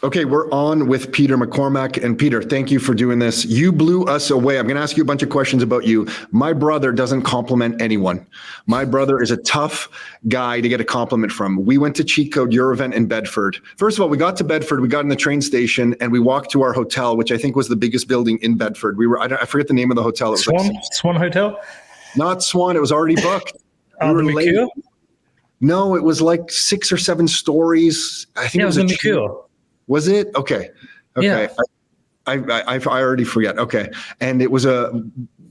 Okay, we're on with Peter McCormack. And Peter, thank you for doing this. You blew us away. I'm going to ask you a bunch of questions about you. My brother doesn't compliment anyone. My brother is a tough guy to get a compliment from. We went to Cheat Code, your event in Bedford. First of all, we got to Bedford, we got in the train station, and we walked to our hotel, which I think was the biggest building in Bedford. I forget the name of the hotel. It was Swan Hotel? Not Swan. It was already booked. We were late. No, it was like 6 or 7 stories. I think it was the McCure. Was it? Okay. Yeah. I already forget. Okay. And it was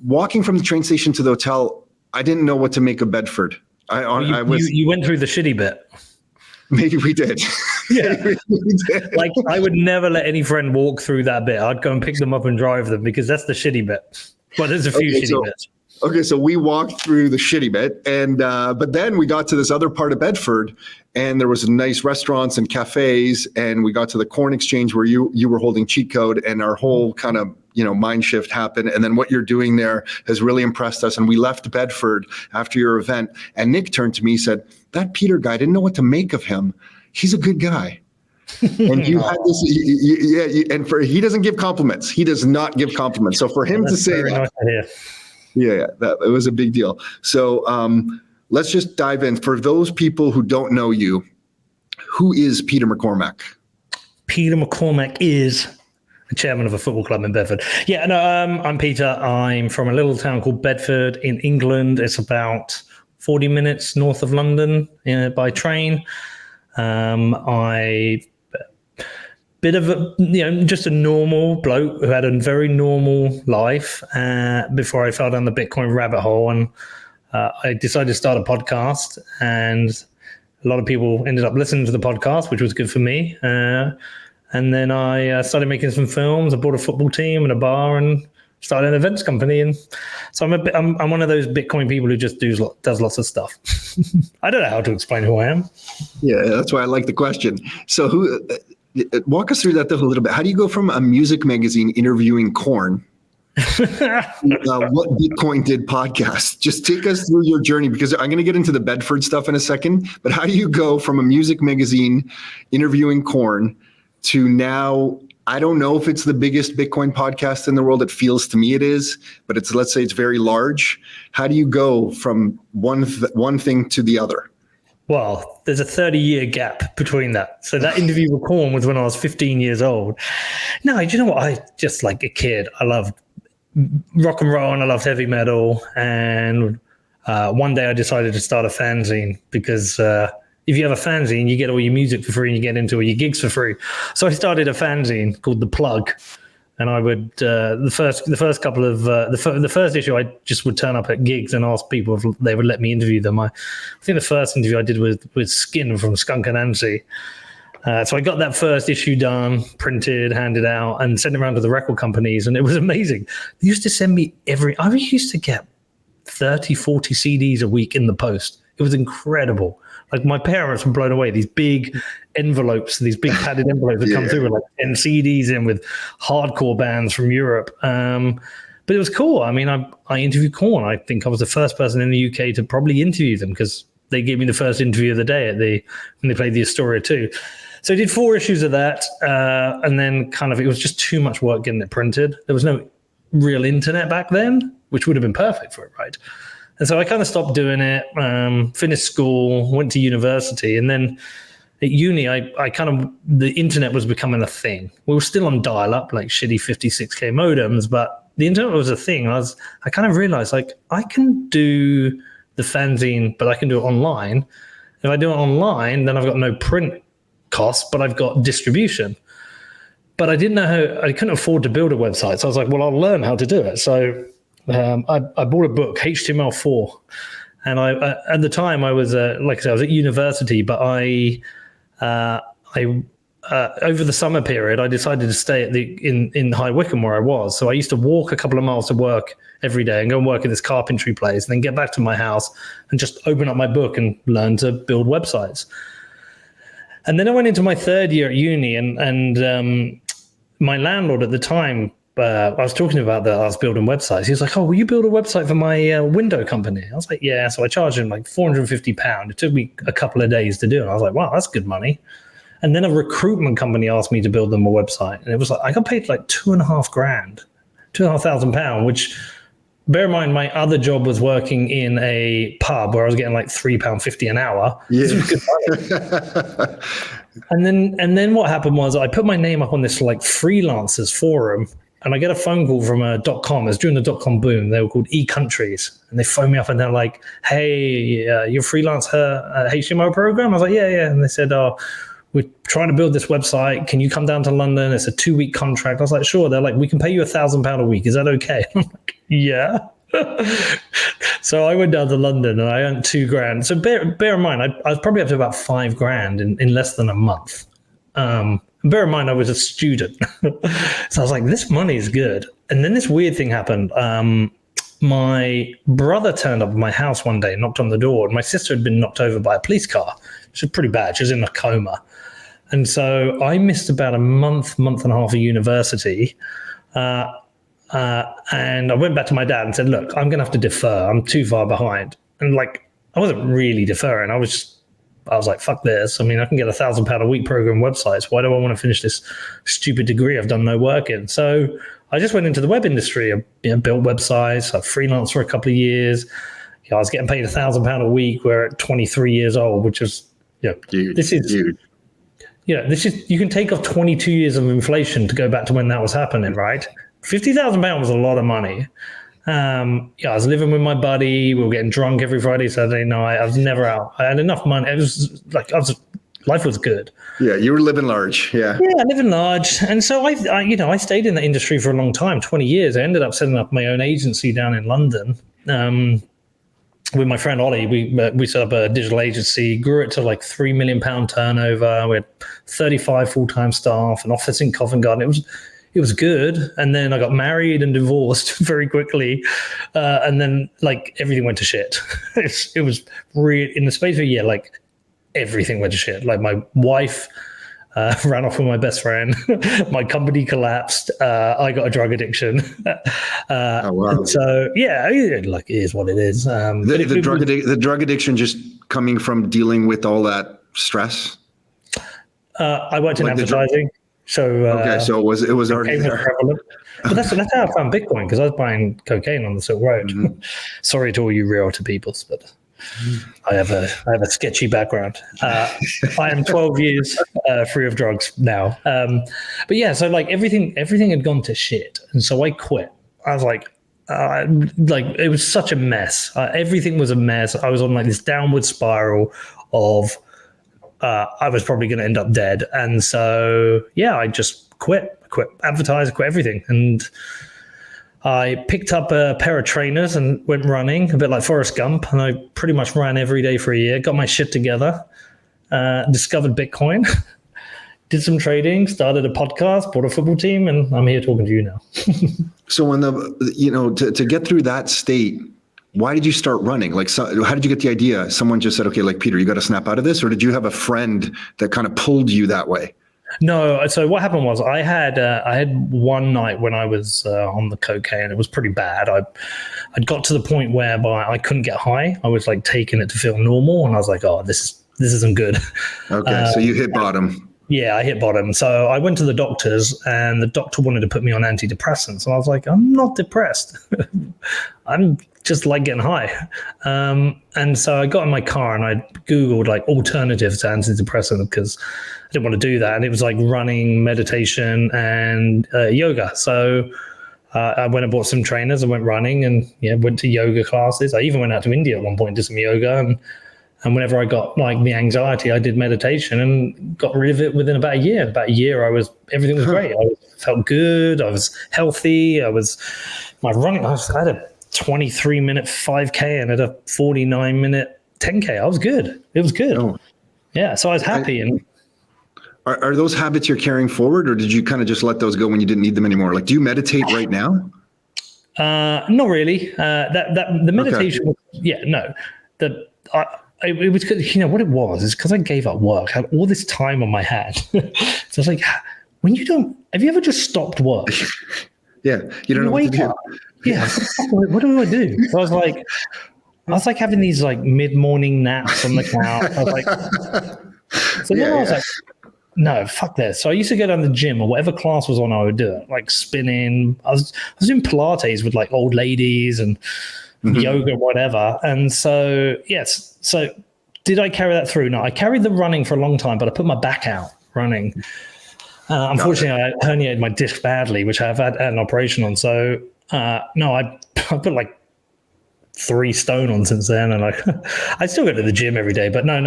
walking from the train station to the hotel. I didn't know what to make of Bedford. You went through the shitty bit. Maybe we did. Yeah. Like I would never let any friend walk through that bit. I'd go and pick them up and drive them because that's the shitty bit. Well, there's a few shitty bits. Okay, so we walked through the shitty bit, and but then we got to this other part of Bedford, and there was nice restaurants and cafes, and we got to the corn exchange where you were holding Cheat Code, and our whole kind of mind shift happened. And then what you're doing there has really impressed us. And we left Bedford after your event, and Nick turned to me and said, "That Peter guy, I didn't know what to make of him. He's a good guy." And you had this, he doesn't give compliments. He does not give compliments. So for him to say that. Yeah, it was a big deal. So let's just dive in. For those people who don't know you, who is Peter McCormack? Peter McCormack is the chairman of a football club in Bedford. Yeah, no, I'm Peter. I'm from a little town called Bedford in England. It's about 40 minutes north of London by train. Bit of just a normal bloke who had a very normal life before I fell down the Bitcoin rabbit hole. And I decided to start a podcast, and a lot of people ended up listening to the podcast, which was good for me. And then I started making some films. I bought a football team and a bar and started an events company. And so I'm one of those Bitcoin people who just does lots of stuff. I don't know how to explain who I am. Yeah, that's why I like the question. So walk us through that a little bit. How do you go from a music magazine interviewing Korn what Bitcoin did podcast? Just take us through your journey, because I'm going to get into the Bedford stuff in a second. But how do you go from a music magazine interviewing Korn to now? I don't know if it's the biggest Bitcoin podcast in the world. It feels to me it is, but let's say it's very large. How do you go from one thing to the other? Well, there's a 30-year gap between that. So that interview with Korn was when I was 15 years old. No, you know what? I just like a kid. I loved rock and roll and I loved heavy metal. And one day I decided to start a fanzine because if you have a fanzine, you get all your music for free and you get into all your gigs for free. So I started a fanzine called The Plug. And I would the first issue, I just would turn up at gigs and ask people if they would let me interview them. I think the first interview I did with Skin from Skunk Anansie. So I got that first issue done, printed, handed out, and sent it around to the record companies, and it was amazing. They used to send me I used to get 30, 40 CDs a week in the post. It was incredible. Like my parents were blown away. These big envelopes, these big padded envelopes that come through with like 10 CDs in with hardcore bands from Europe. But it was cool. I mean, I interviewed Korn. I think I was the first person in the UK to probably interview them because they gave me the first interview of the day when they played the Astoria 2. So I did 4 issues of that. And then it was just too much work getting it printed. There was no real internet back then, which would have been perfect for it, right? And so I kind of stopped doing it, finished school, went to university. And then at uni, the internet was becoming a thing. We were still on dial-up, like shitty 56K modems, but the internet was a thing. I kind of realized, like, I can do the fanzine, but I can do it online. If I do it online, then I've got no print costs, but I've got distribution. But I didn't know I couldn't afford to build a website. So I was like, well, I'll learn how to do it. So I bought a book, HTML4, and at the time I was like I said, I was at university, but I over the summer period I decided to stay in High Wycombe where I was. So I used to walk a couple of miles to work every day and go and work at this carpentry place, and then get back to my house and just open up my book and learn to build websites. And then I went into my 3rd year at uni, and my landlord at the time. I was talking about that I was building websites. He was like, "Oh, will you build a website for my window company?" I was like, "Yeah." So I charged him like £450. It took me a couple of days to do it. I was like, "Wow, that's good money." And then a recruitment company asked me to build them a website. And it was like, I got paid like £2,500, which, bear in mind, my other job was working in a pub where I was getting like £3.50 an hour. Yeah. And then what happened was I put my name up on this like freelancers forum, and I get a phone call from a .com. It was during the .com boom. They were called eCountries, and they phoned me up and they're like, "Hey, you're freelance HTML program?" I was like, "Yeah." And they said, "Oh, we're trying to build this website. Can you come down to London? It's a 2-week contract." I was like, "Sure." They're like, "We can pay you £1,000 a week. Is that okay?" I'm like, "Yeah." So I went down to London and I earned $2,000. So bear in mind, I was probably up to about $5,000 in less than a month. Bear in mind, I was a student. So I was like, this money is good. And then this weird thing happened. My brother turned up at my house one day, knocked on the door, and my sister had been knocked over by a police car, which was pretty bad. She was in a coma. And so I missed about a month and a half of university. And I went back to my dad and said, "Look, I'm going to have to defer. I'm too far behind." And like, I wasn't really deferring. I was like, fuck this. I mean, I can get £1,000 a week program websites. Why do I want to finish this stupid degree I've done no work in? So I just went into the web industry. I built websites. I freelanced for a couple of years. I was getting paid £1,000 a week. We're at 23 years old, which is, this is huge. You can take off 22 years of inflation to go back to when that was happening, right? £50,000 was a lot of money. I was living with my buddy. We were getting drunk every Friday, Saturday night. I was never out. I had enough money. It was like life was good. Yeah, you were living large. Yeah, living large. And so I stayed in the industry for a long time, 20 years. I ended up setting up my own agency down in London. With my friend Ollie, we set up a digital agency, grew it to like £3 million turnover. We had 35 full-time staff, an office in Covent Garden. It was good. And then I got married and divorced very quickly. And then like everything went to shit. It was really, in the space of a year, like everything went to shit. Like my wife ran off with my best friend. My company collapsed. I got a drug addiction. Oh, wow. So like it is what it is. The drug addiction just coming from dealing with all that stress? I worked in advertising. So so it was already there. Prevalent. But that's how I found Bitcoin, because I was buying cocaine on the Silk Road. Mm-hmm. Sorry to all you realtor peoples, but I have a sketchy background. I am 12 years free of drugs now. But yeah, so like everything had gone to shit, and so I quit. I was like it was such a mess. Everything was a mess. I was on like this downward spiral of. I was probably going to end up dead. And so, I just quit advertising, quit everything. And I picked up a pair of trainers and went running, a bit like Forrest Gump. And I pretty much ran every day for a year, got my shit together, discovered Bitcoin, did some trading, started a podcast, bought a football team, and I'm here talking to you now. So when to get through that state, why did you start running? Like, how did you get the idea? Someone just said, okay, like, Peter, you got to snap out of this? Or did you have a friend that kind of pulled you that way? No. So what happened was I had one night when I was on the cocaine. It was pretty bad. I'd got to the point whereby I couldn't get high. I was like taking it to feel normal. And I was like, oh, this isn't good. Okay. So you hit bottom. Yeah, I hit bottom. So I went to the doctors, and the doctor wanted to put me on antidepressants. And I was like, I'm not depressed. I'm just like getting high. And so I got in my car and I Googled like alternatives to antidepressant, because I didn't want to do that. And it was like running, meditation, and yoga. So I went and bought some trainers and went running, and went to yoga classes. I even went out to India at one point, did some yoga. And whenever I got like the anxiety, I did meditation and got rid of it within about a year. About a year, everything was great. I felt good. I was healthy. I had a 23-minute 5K and at a 49-minute 10K. I was good. It was good. Oh. Yeah. So I was happy. And are those habits you're carrying forward, or did you kind of just let those go when you didn't need them anymore? Like, do you meditate right now? Not really. The meditation. Okay. No. It was because, what it was is because I gave up work. I had all this time on my hands. So I was like, have you ever just stopped work? Yeah. You don't know what to do. Yeah. What do I do? So I was like having these like mid-morning naps on the couch. I was like, no, fuck this. So I used to go down to the gym, or whatever class was on, I would do it, like spinning. I was doing Pilates with like old ladies and yoga or whatever. And so, yes. So did I carry that through? No, I carried the running for a long time, but I put my back out running. Unfortunately, I herniated my disc badly, which I've had an operation on. So no, I put like 3 stone on since then, and I still go to the gym every day. But no,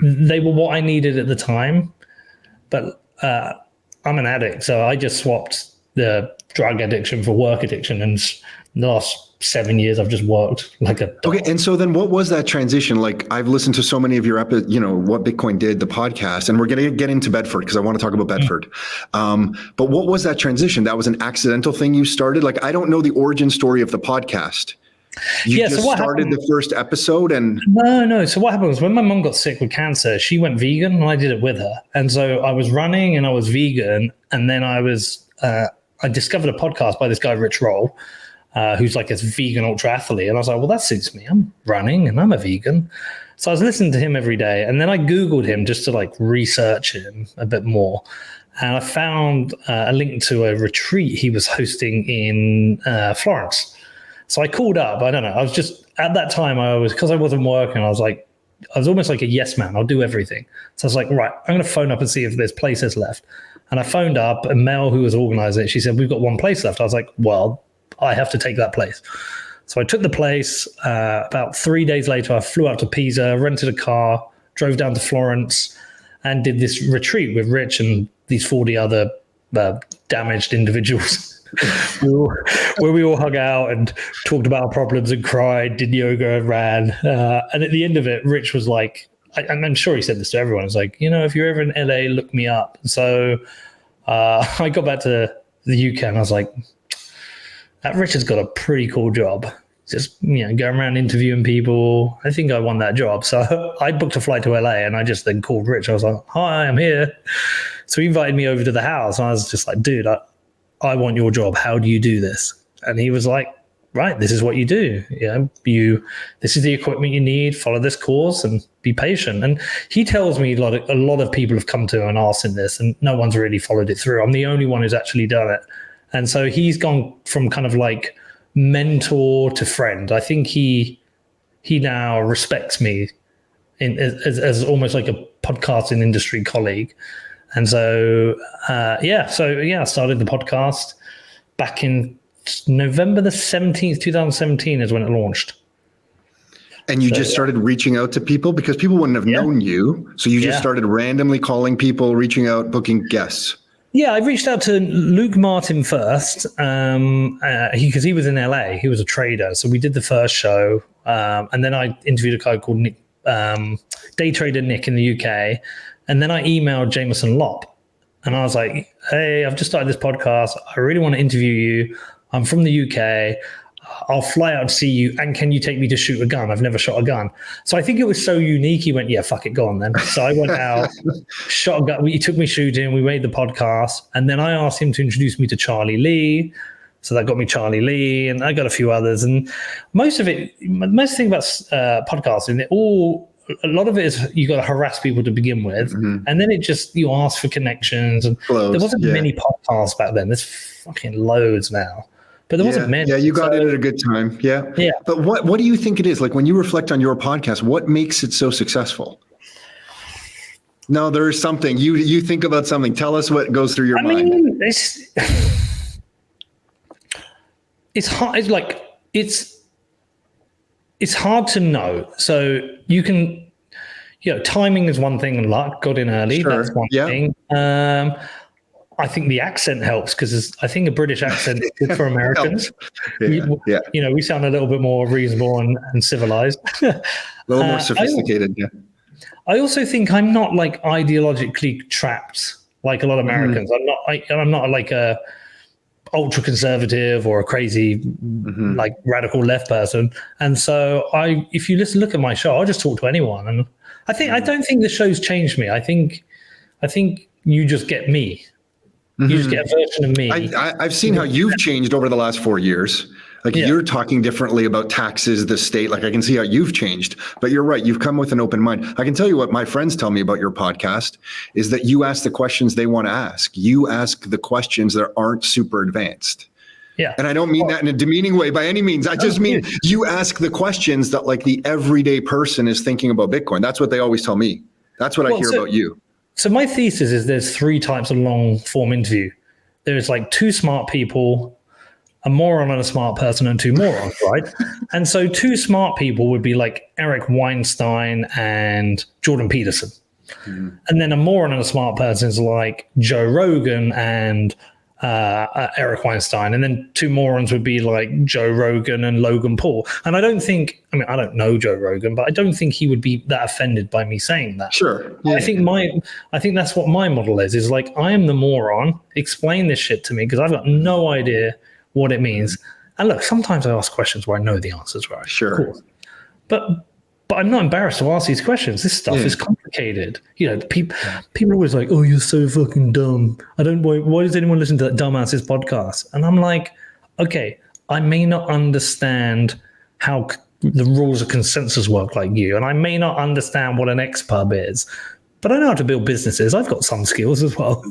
they were what I needed at the time. But I'm an addict, so I just swapped the drug addiction for work addiction, and in the last 7 years I've just worked like a dog. Okay, and so then what was that transition? Like, I've listened to so many of your What Bitcoin Did, the podcast, and we're going to get into Bedford because I want to talk about Bedford. But what was that transition? That was an accidental thing you started? Like, I don't know the origin story of the podcast. You just started the first episode and... No. So what happened was when my mum got sick with cancer, she went vegan and I did it with her. And so I was running and I was vegan. And then I discovered a podcast by this guy, Rich Roll, who's like a vegan ultra athlete. And I was like, well, that suits me. I'm running and I'm a vegan. So I was listening to him every day. And then I Googled him just to like research him a bit more. And I found a link to a retreat he was hosting in Florence. So I called up. I don't know. I was just at that time. Because I wasn't working. I was almost like a yes man. I'll do everything. So I was like, right, I'm going to phone up and see if there's places left. And I phoned up, and Mel, who was organizing it, she said, we've got 1 place left. I was like, well, I have to take that place. So I took the place. About 3 days later, I flew out to Pisa, rented a car, drove down to Florence, and did this retreat with Rich and these 40 other damaged individuals. where we all hung out and talked about our problems and cried, did yoga and ran. And at the end of it, Rich was like, I'm sure he said this to everyone. It's like, if you're ever in LA, look me up. So I got back to the UK and I was like, that Rich has got a pretty cool job. Just, going around interviewing people. I think I won that job. So I booked a flight to LA and I just then called Rich. I was like, hi, I'm here. So he invited me over to the house. And I was just like, dude, I want your job. How do you do this? And he was like, right, this is what you do. This is the equipment you need. Follow this course and be patient. And he tells me a lot of people have come to and asked him this, and no one's really followed it through. I'm the only one who's actually done it. And so he's gone from kind of like mentor to friend. I think he now respects me as almost like a podcasting industry colleague. And so, I started the podcast back in November the 17th, 2017 is when it launched. And you just started reaching out to people because people wouldn't have known you. So you just started randomly calling people, reaching out, booking guests. Yeah, I reached out to Luke Martin first because he was in LA. He was a trader. So we did the first show. And then I interviewed a guy called Nick, day trader Nick in the UK. And then I emailed Jameson Lopp and I was like, hey, I've just started this podcast. I really want to interview you. I'm from the UK. I'll fly out to see you. And can you take me to shoot a gun? I've never shot a gun. So I think it was so unique. He went, yeah, fuck it, go on then. So I went out, shot a gun. He took me shooting. We made the podcast. And then I asked him to introduce me to Charlie Lee. So that got me Charlie Lee, and I got a few others. And most thing about podcasting, a lot of it is you got to harass people to begin with, and then you ask for connections. And there wasn't many podcasts back then. There's fucking loads now, but there wasn't many. Yeah, you got in at a good time. Yeah. But what do you think it is? Like when you reflect on your podcast, what makes it so successful? No, there's something you think about something. Tell us what goes through your mind. I mean, it's hard. It's hard to know. So you can, timing is one thing and luck. Got in early. Sure. That's one thing. I think the accent helps because I think a British accent is good for Americans. We sound a little bit more reasonable and civilized. A little more sophisticated. I also think I'm not like ideologically trapped like a lot of Americans. I'm not like a ultra conservative or a crazy like radical left person. And so if you look at my show, I'll just talk to anyone. And I don't think the show's changed me. I think you just get me. You just get a version of me. I've seen how you've changed over the last 4 years. Like you're talking differently about taxes, the state. Like I can see how you've changed, but you're right. You've come with an open mind. I can tell you what my friends tell me about your podcast is that you ask the questions they want to ask. You ask the questions that aren't super advanced. Yeah. And I don't mean that in a demeaning way by any means. I just mean you ask the questions that like the everyday person is thinking about Bitcoin. That's what they always tell me. That's what I hear about you. So my thesis is there's 3 types of long form interview. There's like 2 smart people, a moron and a smart person, and 2 morons, right? And so 2 smart people would be like Eric Weinstein and Jordan Peterson. Mm-hmm. And then a moron and a smart person is like Joe Rogan and Eric Weinstein, and then 2 morons would be like Joe Rogan and Logan Paul. And I don't know Joe Rogan, but I don't think he would be that offended by me saying that. Sure. Yeah. I think that's what my model is like, I am the moron, explain this shit to me because I've got no idea what it means. And look, sometimes I ask questions where I know the answers, right? Sure. Of course. But I'm not embarrassed to ask these questions. This stuff is complicated. People are always like, "Oh, you're so fucking dumb." Why does anyone listen to that dumbass's podcast? And I'm like, okay, I may not understand how the rules of consensus work like you, and I may not understand what an X-pub is, but I know how to build businesses. I've got some skills as well.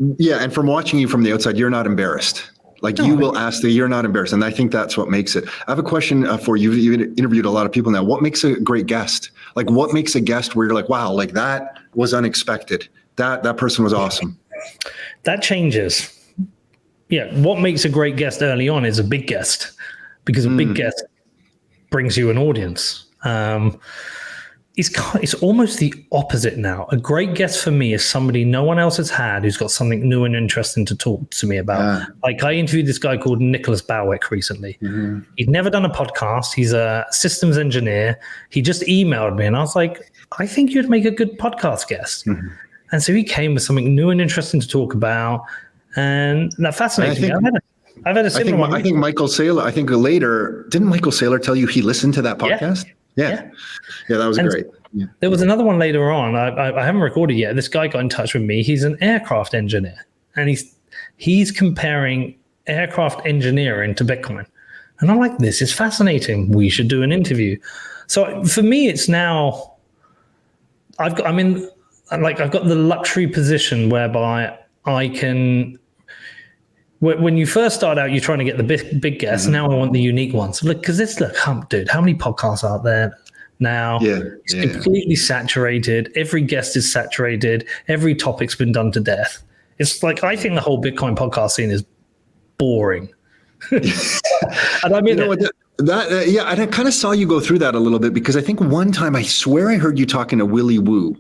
And from watching you from the outside, you're not embarrassed. Will ask you're not embarrassed. And I think that's what makes it. I have a question for you. You've interviewed a lot of people now. What makes a great guest? Like what makes a guest where you're like, wow, like that was unexpected. That person was awesome. That changes. Yeah. What makes a great guest early on is a big guest, because a big guest brings you an audience. It's almost the opposite now. A great guest for me is somebody no one else has had who's got something new and interesting to talk to me about. Like I interviewed this guy called Nicholas Bowick recently. Mm-hmm. He'd never done a podcast. He's a systems engineer. He just emailed me and I was like, I think you'd make a good podcast guest. Mm-hmm. And so he came with something new and interesting to talk about. And that fascinates me. I've had a similar one. I think Michael Saylor, didn't Michael Saylor tell you he listened to that podcast? Yeah, that was great. Yeah. There was another one later on. I haven't recorded yet. This guy got in touch with me. He's an aircraft engineer, and he's comparing aircraft engineering to Bitcoin. And I'm like, this is fascinating. We should do an interview. So for me, it's now I've got the luxury position whereby I can. When you first start out, you're trying to get the big guests. Mm-hmm. Now I want the unique ones. Dude, how many podcasts are there now? It's completely saturated. Every guest is saturated. Every topic's been done to death. It's like, I think the whole Bitcoin podcast scene is boring. And I mean, and I kind of saw you go through that a little bit, because I think one time I swear I heard you talking to Willy Woo.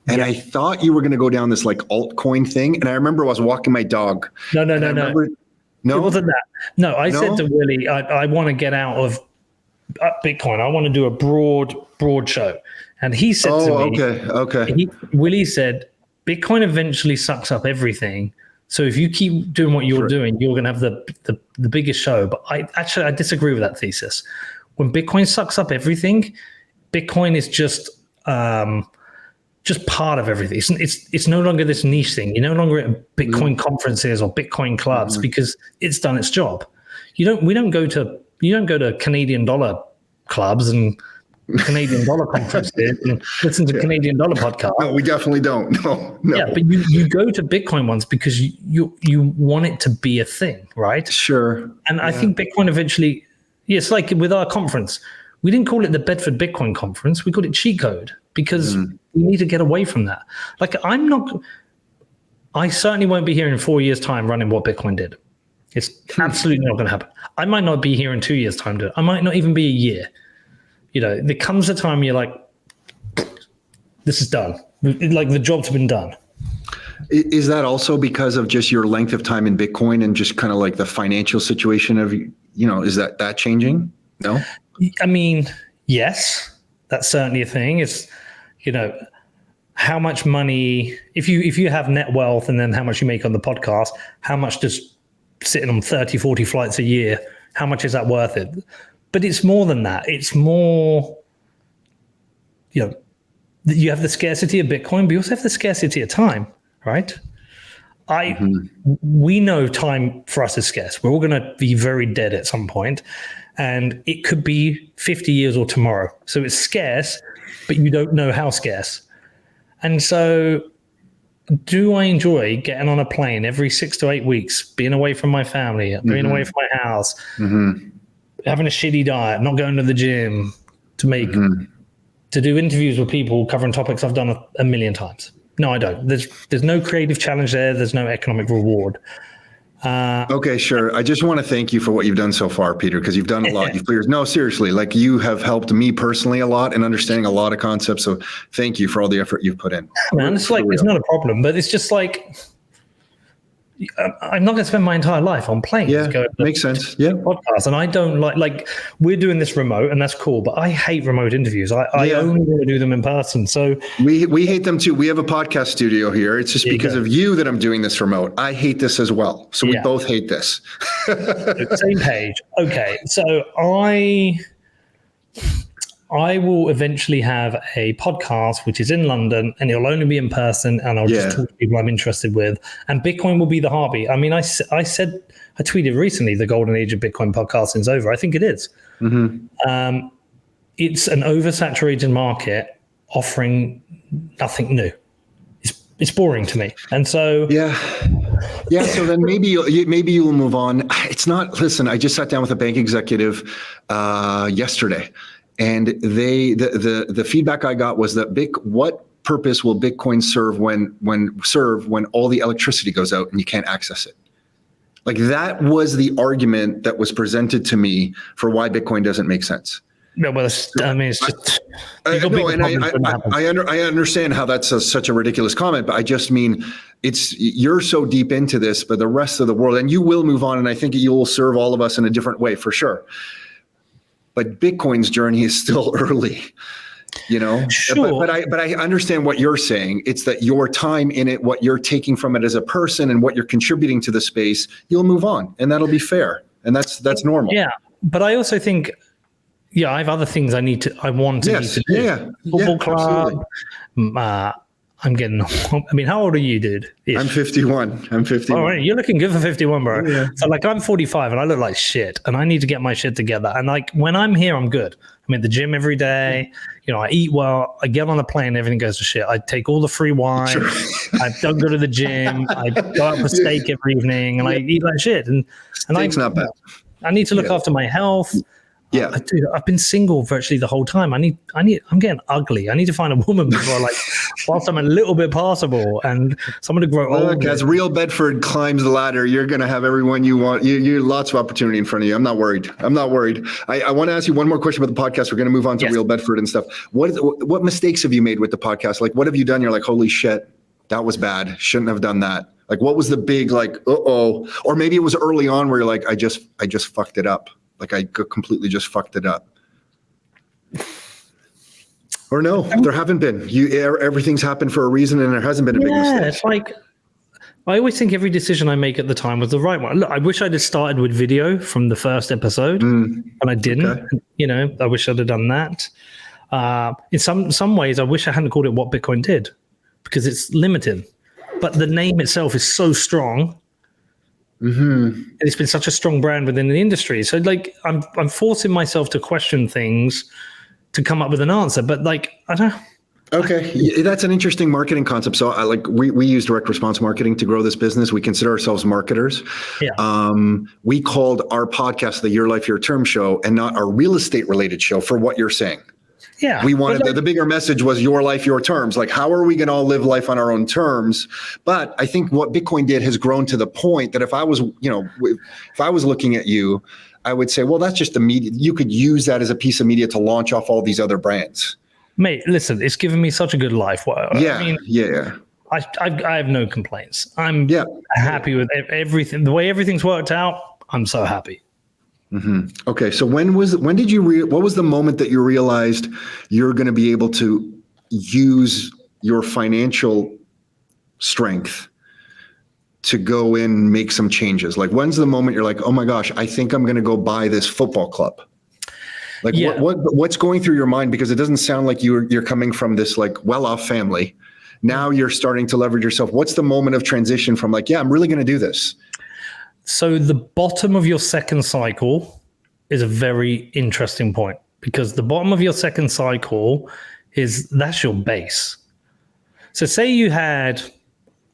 And I thought you were going to go down this like altcoin thing. And I remember I was walking my dog. No. It wasn't that. No, I said to Willie, I want to get out of Bitcoin. I want to do a broad show. And he said to me, okay. Willie said, Bitcoin eventually sucks up everything. So if you keep doing what you're doing, you're going to have the biggest show. But I disagree with that thesis. When Bitcoin sucks up everything, Bitcoin is just part of everything. It's no longer this niche thing. You're no longer at Bitcoin conferences or Bitcoin clubs because it's done its job. You don't go to Canadian dollar clubs and Canadian dollar conferences and listen to Canadian dollar podcasts. No, we definitely don't. No. Yeah, but you go to Bitcoin ones because you want it to be a thing, right? Sure. And I think Bitcoin eventually, it's like with our conference, we didn't call it the Bedford Bitcoin Conference. We called it Cheat Code, because we need to get away from that. Like I certainly won't be here in 4 years' time running what Bitcoin did. It's absolutely not going to happen. I might not be here in 2 years' time doing it. I might not even be a year. There comes a time you're like, this is done. Like the job's been done. Is that also because of just your length of time in Bitcoin and just kind of like the financial situation of, is that changing? No? I mean, yes, that's certainly a thing. It's, how much money, if you have net wealth and then how much you make on the podcast, how much does sitting on 30, 40 flights a year, how much is that worth it? But it's more than that. It's more, you have the scarcity of Bitcoin, but you also have the scarcity of time, right? We know time for us is scarce. We're all going to be very dead at some point, and it could be 50 years or tomorrow. So it's scarce, but you don't know how scarce. And so do I enjoy getting on a plane every 6 to 8 weeks, being away from my family, being away from my house, having a shitty diet, not going to the gym, to do interviews with people covering topics I've done a million times? No, I don't. There's no creative challenge there. There's no economic reward. Okay, sure. I just want to thank you for what you've done so far, Peter, because you've done a lot. No, seriously, like you have helped me personally a lot in understanding a lot of concepts. So thank you for all the effort you've put in. Man, it's like, it's not a problem, but it's just like, I'm not going to spend my entire life on planes. Yeah, makes sense. Yeah. Podcasts. And I don't like we're doing this remote and that's cool, but I hate remote interviews. I only want to do them in person. So we hate them too. We have a podcast studio here. It's just because of you that I'm doing this remote. I hate this as well. So we both hate this. Same page. Okay. So I will eventually have a podcast, which is in London, and it'll only be in person, and I'll just talk to people I'm interested with. And Bitcoin will be the hobby. I mean, I tweeted recently, the golden age of Bitcoin podcasting is over. I think it is. It's an oversaturated market offering nothing new. It's boring to me. And so so then maybe you'll move on. It's not. Listen, I just sat down with a bank executive yesterday. And the feedback I got was that what purpose will Bitcoin serve when all the electricity goes out and you can't access it? Like that was the argument that was presented to me for why Bitcoin doesn't make sense. No, well, it's just. I understand how that's such a ridiculous comment, but I just mean you're so deep into this, but the rest of the world, and you will move on, and I think you'll serve all of us in a different way for sure. But Bitcoin's journey is still early, Sure. But I understand what you're saying. It's that your time in it, what you're taking from it as a person, and what you're contributing to the space, you'll move on, and that'll be fair, and that's normal. Yeah, but I also think, I have other things I need to do. Yeah, football club. I'm getting. I mean, how old are you, dude? I'm 51. All right, you're looking good for 51, bro. Yeah. So, I'm 45 and I look like shit, and I need to get my shit together. And when I'm here, I'm good. I'm at the gym every day. I eat well. I get on a plane, everything goes to shit. I take all the free wine. Sure. I don't go to the gym. I go out for steak every evening, and I eat like shit. And Steak's not bad. I need to look after my health. Yeah, dude, I've been single virtually the whole time. I'm getting ugly. I need to find a woman before, whilst I'm a little bit passable, and someone to grow old. Look, as real Bedford climbs the ladder, you're going to have everyone you want. You lots of opportunity in front of you. I'm not worried. I want to ask you one more question about the podcast. We're going to move on to real Bedford and stuff. What mistakes have you made with the podcast? What have you done? You're like, holy shit, that was bad. Shouldn't have done that. What was the big or maybe it was early on where you're like, I just fucked it up. I completely just fucked it up. Or no, there haven't been. Everything's happened for a reason, and there hasn't been a big mistake. It's I always think every decision I make at the time was the right one. Look, I wish I'd have started with video from the first episode, and I didn't. Okay. I wish I'd have done that. In some ways, I wish I hadn't called it What Bitcoin Did, because it's limited. But the name itself is so strong. And it's been such a strong brand within the industry. So I'm forcing myself to question things to come up with an answer. But I don't. Okay, that's an interesting marketing concept. So we use direct response marketing to grow this business. We consider ourselves marketers. Yeah. We called our podcast the Your Life, Your Term show, and not our real estate related show for what you're saying. Yeah, we wanted the bigger message was your life, your terms. How are we going to all live life on our own terms? But I think what Bitcoin did has grown to the point that if I was looking at you, I would say, well, that's just the media. You could use that as a piece of media to launch off all these other brands. Mate, listen, it's given me such a good life. Yeah. I have no complaints. I'm happy with everything. The way everything's worked out, I'm so happy. Okay, so what was the moment that you realized you're going to be able to use your financial strength to go in and make some changes? When's the moment you're like, oh my gosh, I think I'm going to go buy this football club? What's going through your mind? Because it doesn't sound like you're coming from this well-off family. Now you're starting to leverage yourself. What's the moment of transition from like, yeah, I'm really going to do this? So the bottom of your second cycle is a very interesting point, because the bottom of your second cycle that's your base. So say you had,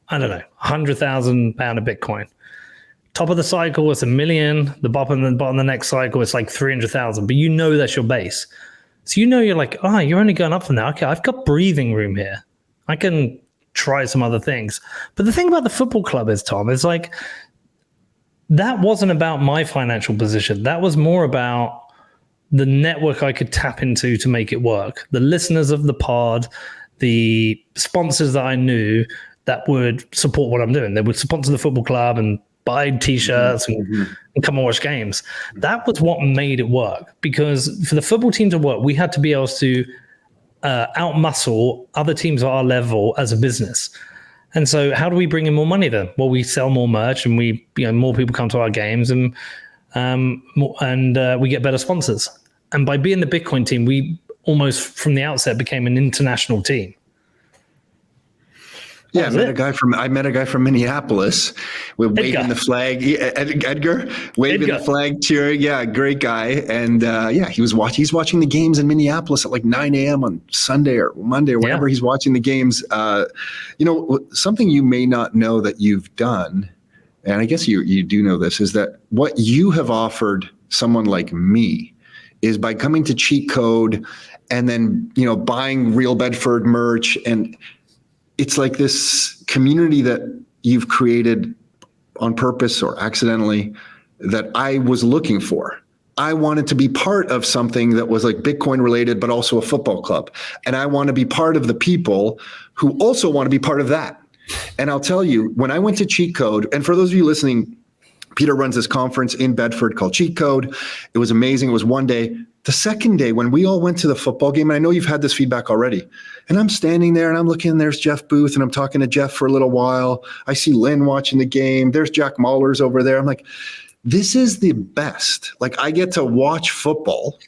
I don't know, £100,000 of Bitcoin. Top of the cycle is $1 million. The bottom of the next cycle is like 300,000. But you know that's your base. So you know you're like, you're only going up from there. Okay, I've got breathing room here. I can try some other things. But the thing about the football club is, Tom, is like, that wasn't about my financial position. That was more about the network I could tap into to make it work. The listeners of the pod, the sponsors that I knew that would support what I'm doing. They would sponsor the football club and buy T-shirts and come and watch games. That was what made it work, because for the football team to work, we had to be able to outmuscle other teams at our level as a business. And so how do we bring in more money then? Well, we sell more merch, and more people come to our games, and we get better sponsors. And by being the Bitcoin team, we almost from the outset became an international team. Yeah, I met a guy from Minneapolis with waving the flag. Edgar waving the flag, cheering. Yeah, great guy. And he's watching the games in Minneapolis at like 9 a.m. on Sunday or Monday or whenever he's watching the games. Something you may not know that you've done, and I guess you do know this, is that what you have offered someone like me is by coming to Cheat Code and then buying Real Bedford merch, and it's like this community that you've created on purpose or accidentally that I was looking for. I wanted to be part of something that was like Bitcoin related, but also a football club. And I want to be part of the people who also want to be part of that. And I'll tell you, when I went to Cheat Code, and for those of you listening, Peter runs this conference in Bedford called Cheat Code. It was amazing. It was one day. The second day, when we all went to the football game, and I know you've had this feedback already, and I'm standing there and I'm looking, there's Jeff Booth, and I'm talking to Jeff for a little while. I see Lynn watching the game. There's Jack Mahler's over there. I'm like, this is the best. Like, I get to watch football,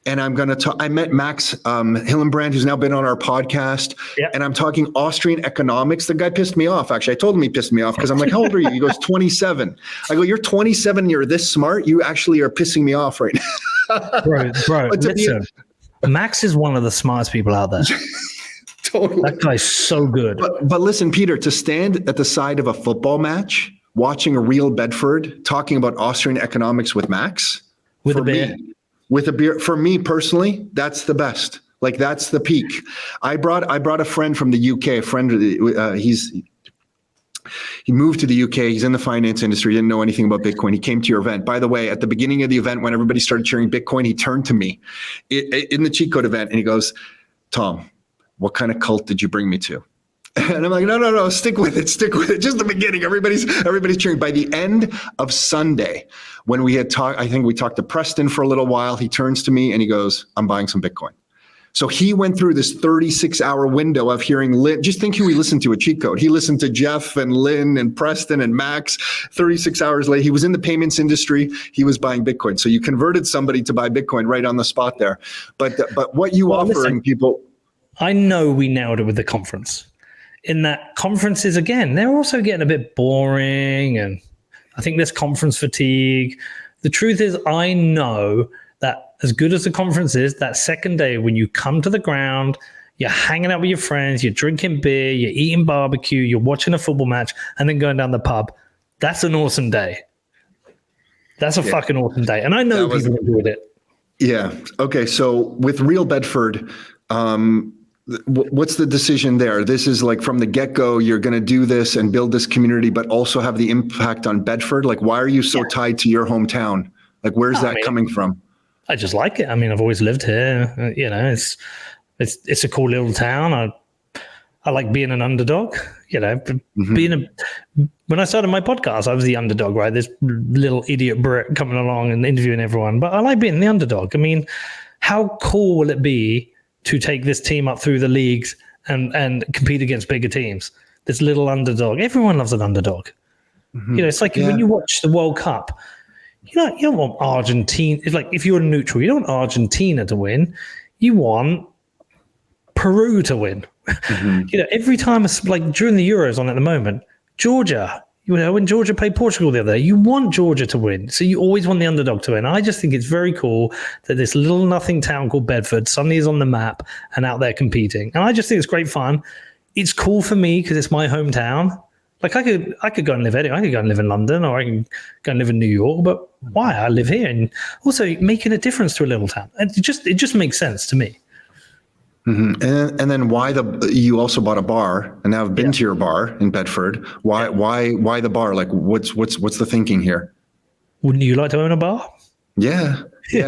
and I'm going to talk. I met Max Hillenbrand, who's now been on our podcast, and I'm talking Austrian economics. The guy pissed me off, actually. I told him he pissed me off because I'm like, how old are you? He goes, 27. I go, you're 27 and you're this smart? You actually are pissing me off right now. Bro, listen, Max is one of the smartest people out there. Totally. That guy's so good. But listen, Peter, to stand at the side of a football match, watching a Real Bedford, talking about Austrian economics with Max, with a beer, for me personally, that's the best. Like, that's the peak. I brought a friend from the UK. A friend, he moved to the UK. He's in the finance industry. Didn't know anything about Bitcoin. He came to your event. By the way, at the beginning of the event, when everybody started cheering Bitcoin, he turned to me in the Cheat Code event, and he goes, Tom, what kind of cult did you bring me to? And I'm like, no, stick with it. Just the beginning. Everybody's cheering. By the end of Sunday, when we had talked, I think we talked to Preston for a little while. He turns to me and he goes, I'm buying some Bitcoin. So he went through this 36-hour window of hearing Lynn. Just think who he listened to at Cheat Code. He listened to Jeff and Lynn and Preston and Max. 36 hours later, he was in the payments industry. He was buying Bitcoin. So you converted somebody to buy Bitcoin right on the spot there. But what you offering people... I know we nailed it with the conference. In that conferences, again, they're also getting a bit boring, and I think there's conference fatigue. The truth is, I know that as good as the conference is, that second day when you come to the ground, you're hanging out with your friends, you're drinking beer, you're eating barbecue, you're watching a football match, and then going down the pub, that's an awesome day. That's a fucking awesome day. And I know people enjoyed it. Yeah. Okay. So with Real Bedford, what's the decision there? This is like from the get-go, you're going to do this and build this community, but also have the impact on Bedford. Like, why are you so tied to your hometown? Like, where's that coming from? I just like it. I mean, I've always lived here. It's a cool little town. I like being an underdog. When I started my podcast, I was the underdog, right? This little idiot Brit coming along and interviewing everyone. But I like being the underdog. I mean, how cool will it be to take this team up through the leagues and compete against bigger teams? This little underdog. Everyone loves an underdog. Mm-hmm. It's like when you watch the World Cup, you don't want Argentina. It's like if you're neutral, you don't want Argentina to win. You want Peru to win, Every time, like during the Euros on at the moment, Georgia, when Georgia played Portugal the other day, you want Georgia to win. So you always want the underdog to win. I just think it's very cool that this little nothing town called Bedford suddenly is on the map and out there competing. And I just think it's great fun. It's cool for me because it's my hometown. Like I could go and live anywhere. I could go and live in London, or I can go and live in New York. But why? I live here, and also making a difference to a little town. It just makes sense to me. Mm-hmm. And then why you also bought a bar, and now I've been to your bar in Bedford. Why the bar? Like what's the thinking here? Wouldn't you like to own a bar? Yeah.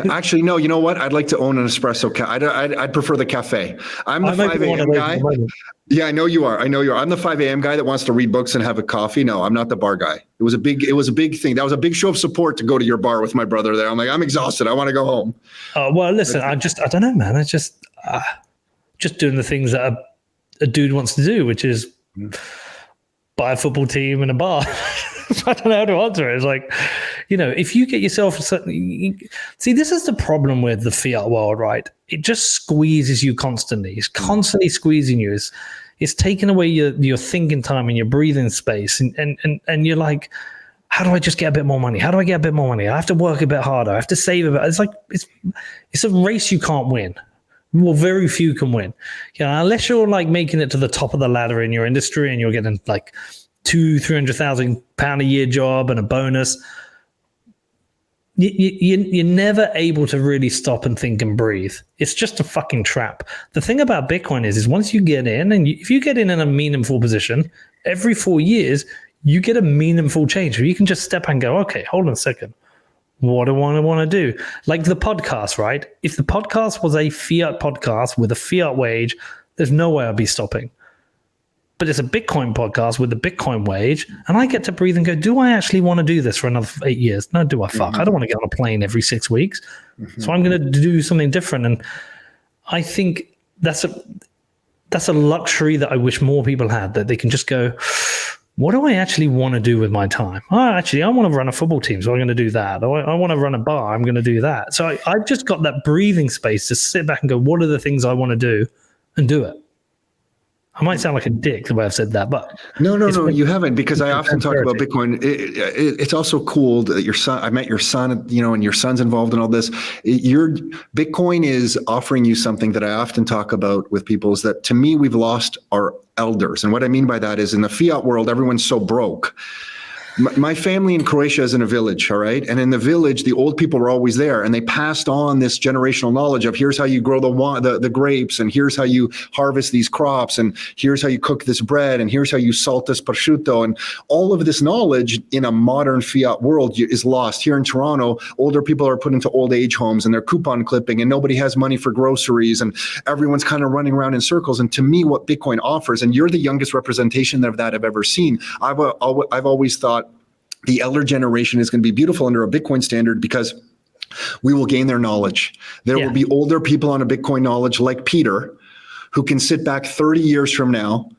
Actually, no. You know what? I'd like to own an espresso. I'd prefer the cafe. I'm the 5 a.m. guy. Yeah, I know you are. I'm the 5 a.m. guy that wants to read books and have a coffee. No, I'm not the bar guy. It was a big thing. That was a big show of support to go to your bar with my brother there. I'm like, I'm exhausted. I want to go home. Well, listen, I don't know, man. It's just doing the things that a dude wants to do, which is buy a football team and a bar. I don't know how to answer it. It's like, if you get yourself see, this is the problem with the fiat world, right? It just squeezes you constantly. It's constantly squeezing you. It's taking away your thinking time and your breathing space. And you're like, how do I just get a bit more money? How do I get a bit more money? I have to work a bit harder. I have to save a bit. It's like, it's a race you can't win. Well, very few can win. Unless you're like making it to the top of the ladder in your industry and you're getting like £200,000-300,000 a year job and a bonus. You're never able to really stop and think and breathe. It's just a fucking trap. The thing about Bitcoin is once you get in, and if you get in a meaningful position, every 4 years, you get a meaningful change where you can just step and go, okay, hold on a second. What do I want to do? Like the podcast, right? If the podcast was a fiat podcast with a fiat wage, there's no way I'd be stopping. But it's a Bitcoin podcast with a Bitcoin wage, and I get to breathe and go, do I actually want to do this for another 8 years? No, do I fuck? I don't want to get on a plane every 6 weeks. So I'm going to do something different. And I think that's a luxury that I wish more people had, that they can just go, what do I actually want to do with my time? I want to run a football team, so I'm going to do that. I want to run a bar, I'm going to do that. So I've just got that breathing space to sit back and go, what are the things I want to do, and do it. I might sound like a dick the way I've said that, but no, you haven't, because I often talk about Bitcoin. It's also cool that your son, I met your son, and your son's involved in all this. Your Bitcoin is offering you something that I often talk about with people, is that to me, we've lost our elders. And what I mean by that is in the fiat world, everyone's so broke. My family in Croatia is in a village, all right? And in the village, the old people were always there, and they passed on this generational knowledge of here's how you grow the grapes, and here's how you harvest these crops, and here's how you cook this bread, and here's how you salt this prosciutto. And all of this knowledge in a modern fiat world is lost. Here in Toronto, older people are put into old age homes, and they're coupon clipping, and nobody has money for groceries, and everyone's kind of running around in circles. And to me, what Bitcoin offers, and you're the youngest representation of that I've ever seen, I've always thought the elder generation is going to be beautiful under a Bitcoin standard because we will gain their knowledge. There will be older people on a Bitcoin knowledge like Peter, who can sit back 30 years from now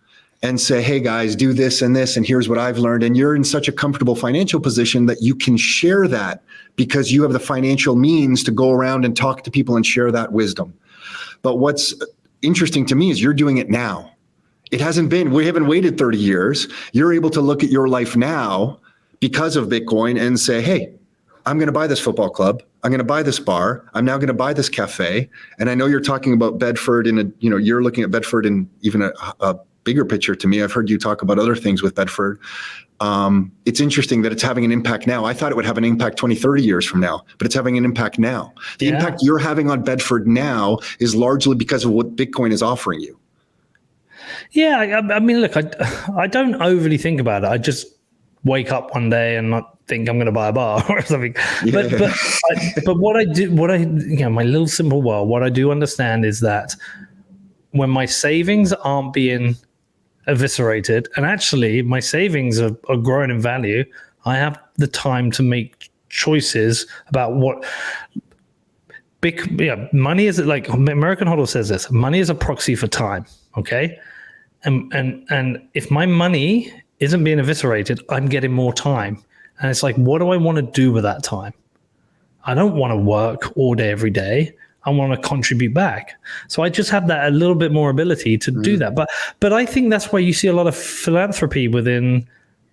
and say, hey guys, do this and this, and here's what I've learned. And you're in such a comfortable financial position that you can share that because you have the financial means to go around and talk to people and share that wisdom. But what's interesting to me is you're doing it now. We haven't waited 30 years. You're able to look at your life now because of Bitcoin and say, hey, I'm going to buy this football club. I'm going to buy this bar. I'm now going to buy this cafe. And I know you're talking about Bedford you're looking at Bedford in even a bigger picture to me. I've heard you talk about other things with Bedford. It's interesting that it's having an impact now. I thought it would have an impact 20, 30 years from now, but it's having an impact now. The impact you're having on Bedford now is largely because of what Bitcoin is offering you. Yeah. I mean, look, I don't overly think about it. I just wake up one day and not think I'm going to buy a bar or something. Yeah. But what I do, my little simple world, what I do understand is that when my savings aren't being eviscerated, and actually my savings are growing in value, I have the time to make choices about what money is. Like American Hodl says this, money is a proxy for time. Okay. And if my money isn't being eviscerated, I'm getting more time. And it's like, what do I want to do with that time? I don't want to work all day, every day. I want to contribute back. So I just have that a little bit more ability to do that. But I think that's why you see a lot of philanthropy within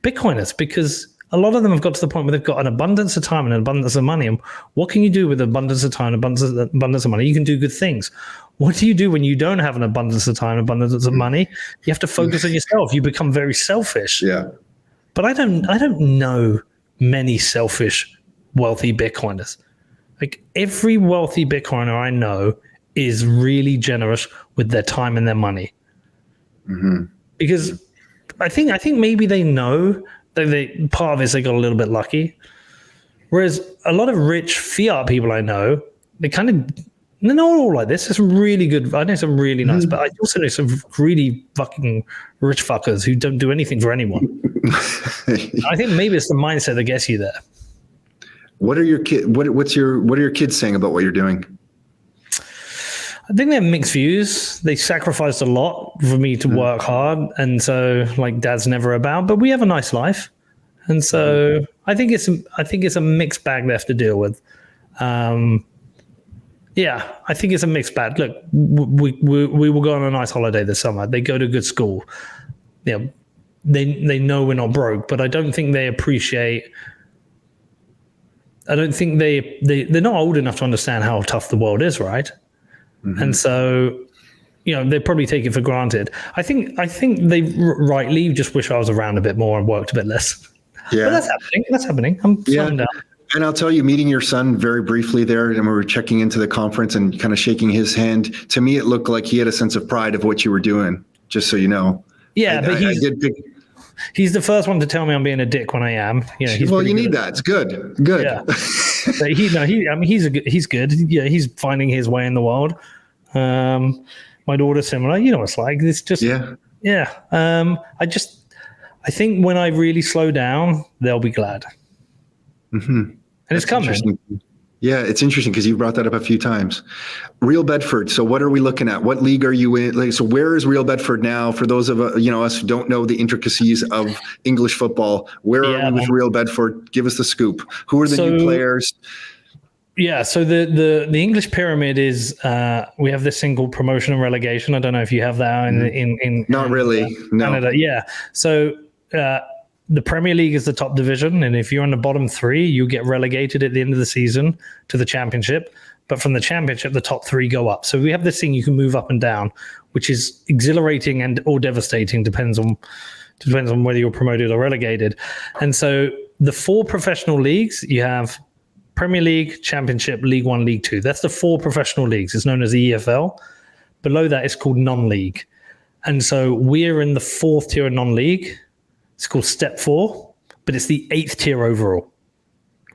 Bitcoiners, because a lot of them have got to the point where they've got an abundance of time and an abundance of money. And what can you do with abundance of time, abundance of money? You can do good things. What do you do when you don't have an abundance of time, abundance of money? You have to focus on yourself. You become very selfish. Yeah. But I don't know many selfish, wealthy Bitcoiners. Like every wealthy Bitcoiner I know is really generous with their time and their money. Because I think maybe they know that part of it is they got a little bit lucky. Whereas a lot of rich fiat people I know, they're not all like this. There's some really good, I know some really nice, but I also know some really fucking rich fuckers who don't do anything for anyone. I think maybe it's the mindset that gets you there. What are your what are your kids saying about what you're doing? I think they have mixed views. They sacrificed a lot for me to work hard, and so like Dad's never about. But we have a nice life, and so I think it's a mixed bag they have to deal with. Yeah, I think it's a mixed bag. Look, we will go on a nice holiday this summer. They go to good school. You know, they know we're not broke, but I don't think they appreciate. I don't think they're not old enough to understand how tough the world is, right? And so, you know, they probably take it for granted. I think they rightly just wish I was around a bit more and worked a bit less. Yeah, but that's happening. I'm slowing down. And I'll tell you, meeting your son very briefly there, and we were checking into the conference and kind of shaking his hand. To me, it looked like he had a sense of pride of what you were doing. Just so you know. Yeah, but he's the first one to tell me I'm being a dick when I am. You know, well, you need that. It's good. Good. Yeah. But he's good. Yeah, he's finding his way in the world. My daughter's similar. You know what it's like. It's just yeah. I think when I really slow down, they'll be glad. And it's coming. Yeah, it's interesting because you brought that up a few times. Real Bedford. So what are we looking at? What league are you in? Like, so where is Real Bedford now? For those of us who don't know the intricacies of English football, where are we with Real Bedford? Give us the scoop. Who are the new players? Yeah, so the English pyramid is we have this thing called promotion and relegation. I don't know if you have that in not really Canada. No. Yeah, so the Premier League is the top division, and if you're in the bottom three, you get relegated at the end of the season to the Championship. But from the Championship, the top three go up. So we have this thing you can move up and down, which is exhilarating and or devastating, depends on whether you're promoted or relegated. And so the four professional leagues, you have Premier League, Championship, League One, League Two. That's the four professional leagues. It's known as the EFL. Below that, it's called non-league. And so we're in the fourth tier of non-league. It's called Step 4, but it's the 8th tier overall.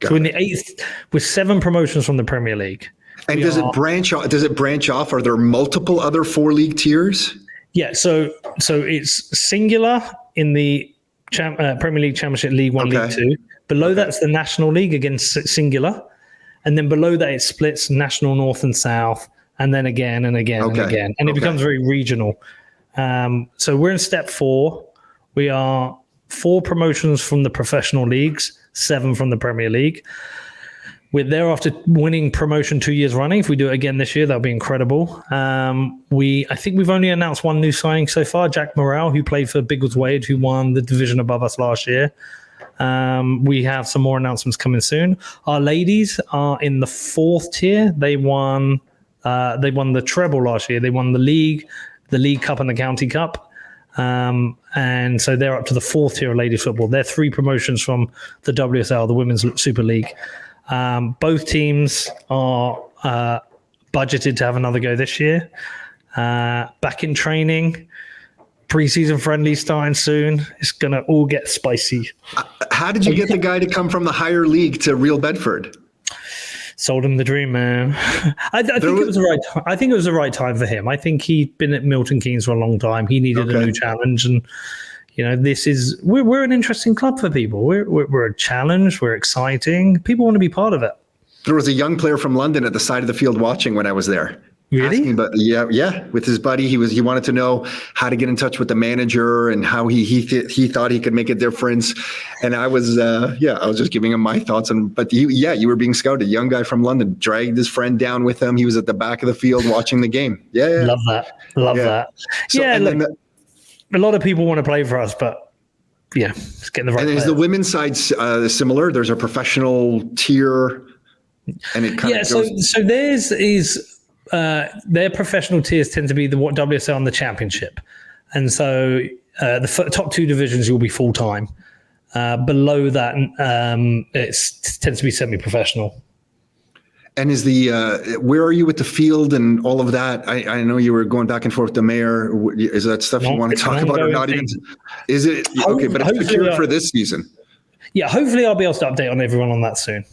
So in the 8th, with 7 promotions from the Premier League. And does it branch off? Are there multiple other 4 league tiers? Yeah, so it's singular in the Premier League, Championship, League One, League Two. Below that's the National League, again singular, and then below that it splits National North and South, and then again and again and again, and it becomes very regional. So we're in Step 4. We are 4 promotions from the professional leagues, 7 from the Premier League. We're there after winning promotion 2 years running. If we do it again this year, that'll be incredible. I think we've only announced one new signing so far, Jack Morrell, who played for Biggleswade, who won the division above us last year. We have some more announcements coming soon. Our ladies are in the 4th tier. They won the treble last year. They won the League Cup and the County Cup. And so they're up to the 4th tier of ladies football. They're 3 promotions from the WSL, the Women's Super League. Both teams are budgeted to have another go this year. Back in training, preseason friendly starting soon. It's going to all get spicy. How did you get the guy to come from the higher league to Real Bedford? Sold him the dream, man. I think it was the right time. I think it was the right time for him. I think he'd been at Milton Keynes for a long time. He needed a new challenge, and we're an interesting club for people. We're a challenge. We're exciting. People want to be part of it. There was a young player from London at the side of the field watching when I was there. Really? Asking about with his buddy. He wanted to know how to get in touch with the manager and how he thought he could make a difference. And I was I was just giving him my thoughts. But you were being scouted. Young guy from London dragged his friend down with him. He was at the back of the field watching the game. Yeah. Love that. So, look, a lot of people want to play for us, but it's getting the right. And is the women's side similar? There's a professional tier, and it kind of goes. So theirs is. Their professional tiers tend to be the WSL and the Championship, and so the top 2 divisions you'll be full time. Below that, it tends to be semi-professional. And is where are you with the field and all of that? I know you were going back and forth with the mayor. Is that stuff you want to talk about, or not even? Is it okay? But it's secured for this season. Yeah, hopefully I'll be able to update on everyone on that soon.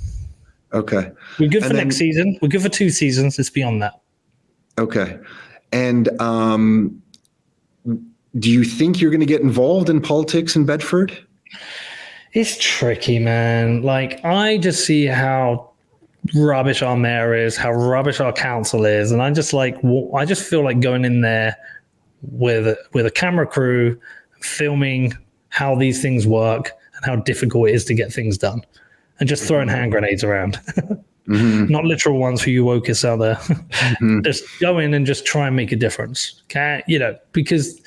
Okay, we're good for next season. We're good for 2 seasons. It's beyond that. Okay. And do you think you're going to get involved in politics in Bedford? It's tricky, man. Like, I just see how rubbish our mayor is, how rubbish our council is. And I just feel like going in there with a camera crew, filming how these things work and how difficult it is to get things done, and just throwing hand grenades around. Mm-hmm. Not literal ones for you wokists out there. Mm-hmm. Just go in and just try and make a difference. Because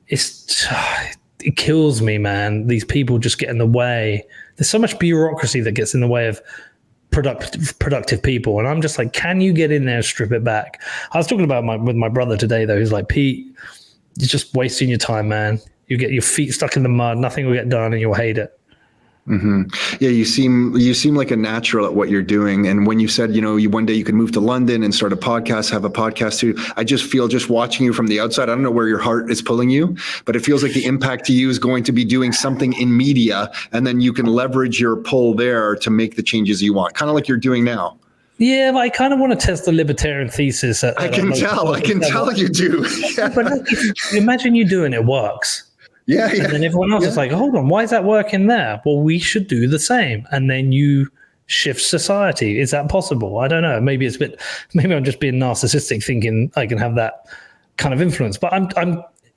it kills me, man. These people just get in the way. There's so much bureaucracy that gets in the way of productive people. And I'm just like, can you get in there and strip it back? I was talking about with my brother today, though. He's like, Pete, you're just wasting your time, man. You get your feet stuck in the mud. Nothing will get done and you'll hate it. Mm-hmm. Yeah, you seem like a natural at what you're doing. And when you said, one day you could move to London and start a podcast, have a podcast too, I just feel, just watching you from the outside, I don't know where your heart is pulling you, but it feels like the impact to you is going to be doing something in media, and then you can leverage your pull there to make the changes you want, kind of like you're doing now. Yeah, but I kind of want to test the libertarian thesis. I can tell you do. Yeah. But imagine you doing it works. Yeah. And then everyone else is like, hold on, why is that working there? Well, we should do the same. And then you shift society. Is that possible? I don't know. Maybe I'm just being narcissistic thinking I can have that kind of influence. But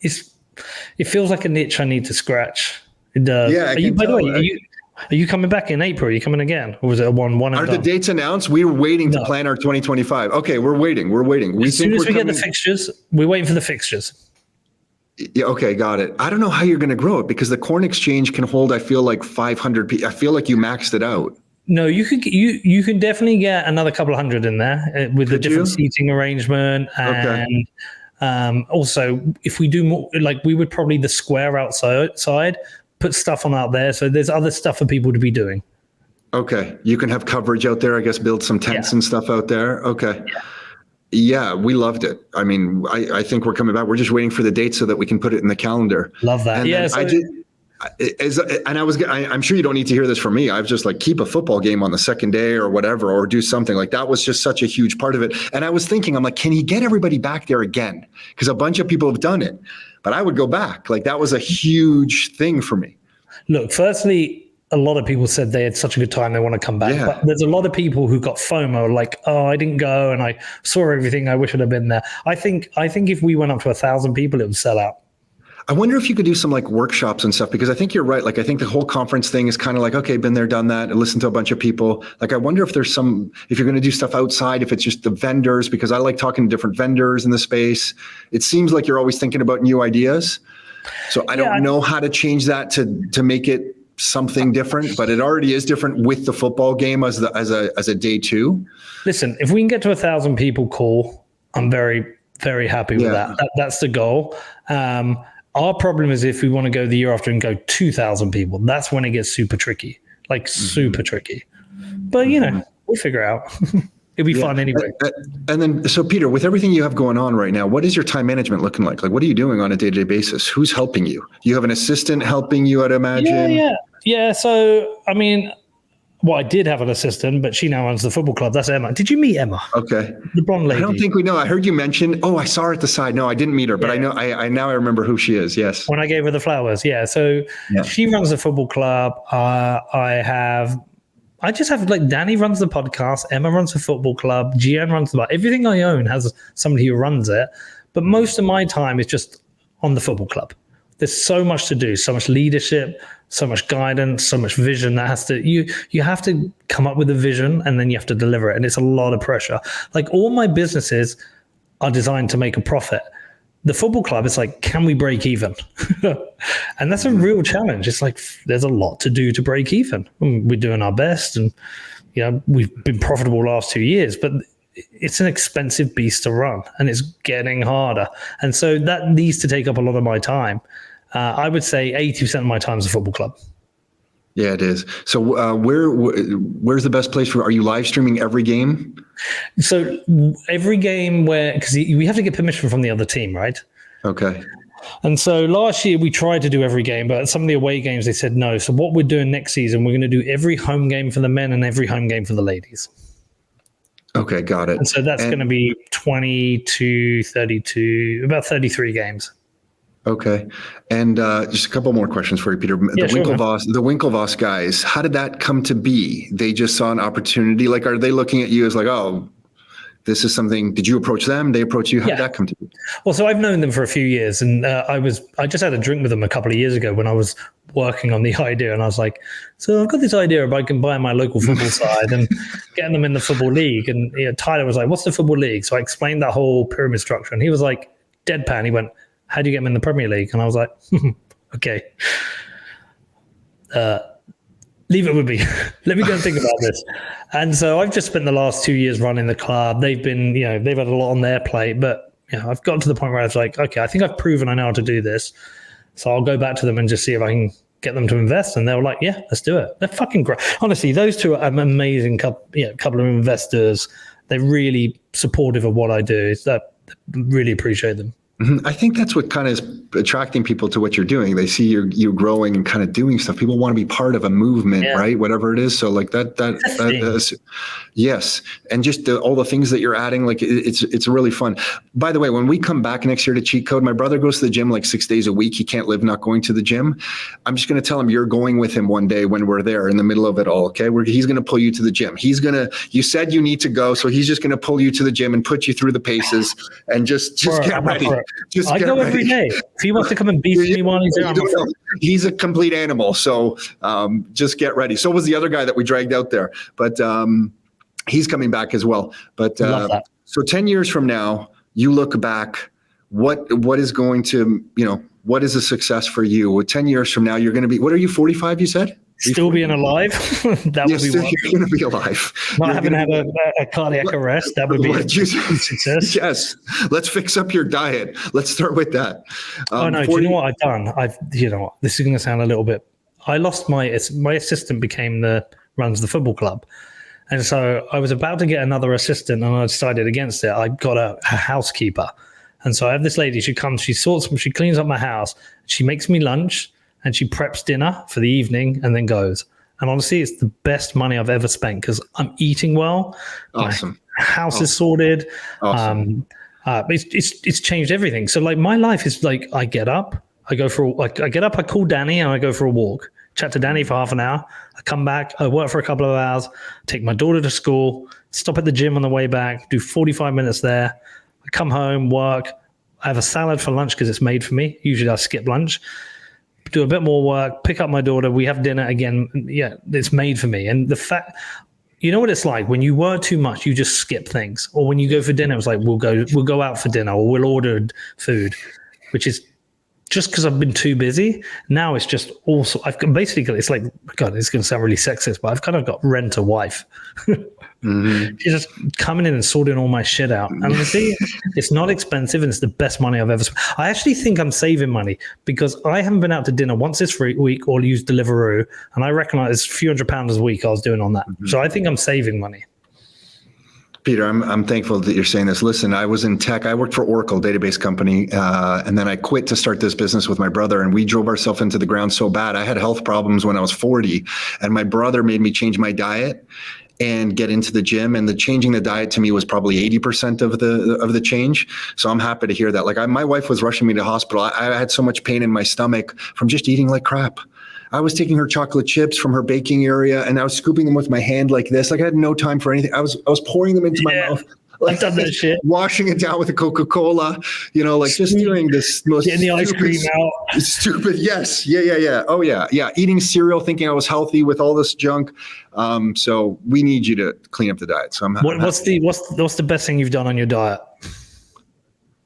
it feels like a niche I need to scratch. It does. Yeah. By the way, are you coming back in April? Are you coming again? Or was it a one? Are the dates announced? We were waiting to plan our 2025. Okay, we're waiting. As soon as we get the fixtures, we're waiting for the fixtures. Yeah, okay, got it. I don't know how you're going to grow it, because the corn exchange can hold, I feel like 500 people. I feel like you maxed it out. No, you can definitely get another couple of hundred in there with the different seating arrangement. And also, if we do more, like we would probably the square outside, put stuff on out there. So there's other stuff for people to be doing. Okay. You can have coverage out there, I guess, build some tents and stuff out there. Okay. Yeah, we loved it. I mean, I think we're coming back. We're just waiting for the date so that we can put it in the calendar. Love that. I'm sure you don't need to hear this from me. I've just like, keep a football game on the second day or whatever, or do something like that. Was just such a huge part of it. And I was thinking, I'm like, can he get everybody back there again? Because a bunch of people have done it, but I would go back. Like, that was a huge thing for me. Look, firstly, a lot of people said they had such a good time, they want to come back. Yeah. But there's a lot of people who got FOMO, like, oh, I didn't go and I saw everything. I wish I'd have been there. I think if we went up to 1,000 people, it would sell out. I wonder if you could do some like workshops and stuff, because I think you're right. Like, I think the whole conference thing is kind of like, okay, been there, done that, and listen to a bunch of people. Like, I wonder if there's if you're going to do stuff outside, if it's just the vendors, because I like talking to different vendors in the space. It seems like you're always thinking about new ideas. So I don't know how to change that to make it something different, but it already is different with the football game as a day two. Listen, if we can get to 1,000 people, cool. I'm very, very happy with that. That's the goal. Our problem is if we want to go the year after and go 2,000 people, that's when it gets super tricky, super tricky. But we'll figure it out. It'll be fun anyway. And then, so Peter, with everything you have going on right now, what is your time management looking like? Like, what are you doing on a day-to-day basis? Who's helping you? You have an assistant helping you, I'd imagine. Yeah. So, I mean, I did have an assistant, but she now runs the football club. That's Emma. Did you meet Emma? Okay. The blonde lady. I don't think we know. I heard you mention, I saw her at the side. No, I didn't meet her, but I know, I remember who she is. Yes. When I gave her the flowers. Yeah. So she runs the football club. I have I just have like Danny runs the podcast, Emma runs the football club, Gian runs the bar. Everything I own has somebody who runs it. But most of my time is just on the football club. There's so much to do, so much leadership, so much guidance, so much vision that has to, you have to come up with a vision and then you have to deliver it. And it's a lot of pressure. Like all my businesses are designed to make a profit. The football club is like, can we break even? And that's a real challenge. It's like, there's a lot to do to break even. We're doing our best and, we've been profitable the last 2 years, but it's an expensive beast to run and it's getting harder. And so that needs to take up a lot of my time. I would say 80% of my time is the football club. Yeah, it is. So where's the best place are you live streaming every game? So every game because we have to get permission from the other team, right? Okay. And so last year we tried to do every game, but some of the away games, they said no. So what we're doing next season, we're going to do every home game for the men and every home game for the ladies. Okay, got it. And so that's going to be 22, 32, about 33 games. Okay. And just a couple more questions for you, Peter. The Winklevoss guys, how did that come to be? They just saw an opportunity? Like, are they looking at you as like, oh, this is something, did you approach them? They approach you? How did that come to be? Well, so I've known them for a few years and I just had a drink with them a couple of years ago when I was working on the idea. And I was like, so I've got this idea if I can buy my local football side and get them in the football league. And Tyler was like, what's the football league? So I explained that whole pyramid structure and he was like, deadpan. He went, how do you get them in the Premier League? And I was like, okay. Leave it with me. Let me go and think about this. And so I've just spent the last 2 years running the club. They've been, they've had a lot on their plate, but I've gotten to the point where I was like, okay, I think I've proven I know how to do this. So I'll go back to them and just see if I can get them to invest. And they were like, yeah, let's do it. They're fucking great. Honestly, those two are an amazing couple of investors. They're really supportive of what I do. I really appreciate them. I think that's what kind of is attracting people to what you're doing. They see you growing and kind of doing stuff. People want to be part of a movement, right? Whatever it is. So like that yes. And just all the things that you're adding, like it's really fun. By the way, when we come back next year to Cheat Code, my brother goes to the gym like 6 days a week. He can't live not going to the gym. I'm just going to tell him you're going with him one day when we're there in the middle of it all. Okay. He's going to pull you to the gym. You said you need to go. So he's just going to pull you to the gym and put you through the paces and just get ready. I go every day. If he wants to come and beat me while he's there, he's a complete animal. So just get ready. So was the other guy that we dragged out there, but he's coming back as well. But so 10 years from now, you look back, what is going to, what is a success for you? 10 years from now, you're going to be, what are you, 45, you said? Still being alive. That would be one. You're going to be alive. Not having had a cardiac arrest. That would be a success. Yes. Let's fix up your diet. Let's start with that. Do you know what I've done? This is going to sound a little bit. I lost my assistant runs the football club. And so I was about to get another assistant and I decided against it. I got a housekeeper. And so I have this lady, she comes, she cleans up my house. She makes me lunch. And she preps dinner for the evening and then goes. And honestly, it's the best money I've ever spent because I'm eating well. Awesome. My house is sorted. Awesome. It's changed everything. So like my life is like I get up, I call Danny and I go for a walk. Chat to Danny for half an hour. I come back, I work for a couple of hours, take my daughter to school, stop at the gym on the way back, do 45 minutes there. I come home, work. I have a salad for lunch because it's made for me. Usually I skip lunch. Do a bit more work, pick up my daughter, we have dinner again. Yeah, it's made for me. And the fact, you know what it's like when you work too much, you just skip things. Or when you go for dinner, it's like, we'll go out for dinner or we'll order food, which is just because I've been too busy. Now it's just also, it's like, God, it's going to sound really sexist, but I've kind of got rent a wife. Mm-hmm. She's just coming in and sorting all my shit out. And honestly, it's not expensive and it's the best money I've ever spent. I actually think I'm saving money because I haven't been out to dinner once this week or used Deliveroo. And I reckon it's a few £100s a week I was doing on that. Mm-hmm. So I think I'm saving money. Peter, I'm thankful that you're saying this. Listen, I was in tech. I worked for Oracle, database company, and then I quit to start this business with my brother, and we drove ourselves into the ground so bad. I had health problems when I was 40, and my brother made me change my diet and get into the gym. And changing the diet to me was probably 80% of the change. So I'm happy to hear that. Like my wife was rushing me to hospital. I had so much pain in my stomach from just eating like crap. I was taking her chocolate chips from her baking area and I was scooping them with my hand like this. Like I had no time for anything. I was pouring them into my mouth. I've done that shit. Washing it down with a Coca-Cola, like just doing this most getting the ice cream out. Stupid. Yes. Yeah. Oh yeah. Eating cereal, thinking I was healthy with all this junk. So we need you to clean up the diet. So what's the best thing you've done on your diet?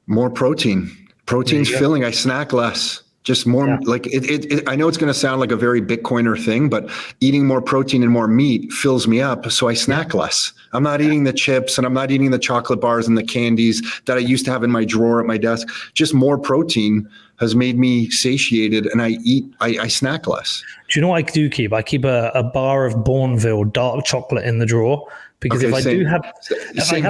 More protein. Protein's filling. I snack less. Just more like it. I know it's going to sound like a very Bitcoiner thing, but eating more protein and more meat fills me up. So I snack less. I'm not eating the chips and I'm not eating the chocolate bars and the candies that I used to have in my drawer at my desk. Just more protein has made me satiated and I snack less. Do you know what I do keep? I keep a bar of Bourneville dark chocolate in the drawer. Because if I have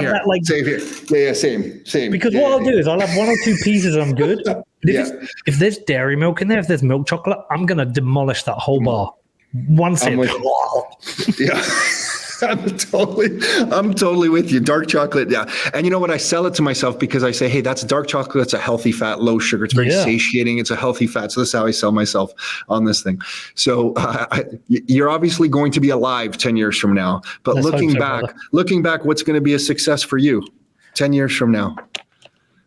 that, like, same here. Yeah, same. Because what I'll do is I'll have 1 or 2 pieces and I'm good. But if there's dairy milk in there, if there's milk chocolate, I'm gonna demolish that whole bar. One sip. Yeah. I'm totally with you. Dark chocolate, yeah. And you know what? I sell it to myself because I say, hey, that's dark chocolate. It's a healthy fat, low sugar. It's very satiating. It's a healthy fat. So this is how I sell myself on this thing. So you're obviously going to be alive 10 years from now. But looking back, what's going to be a success for you 10 years from now?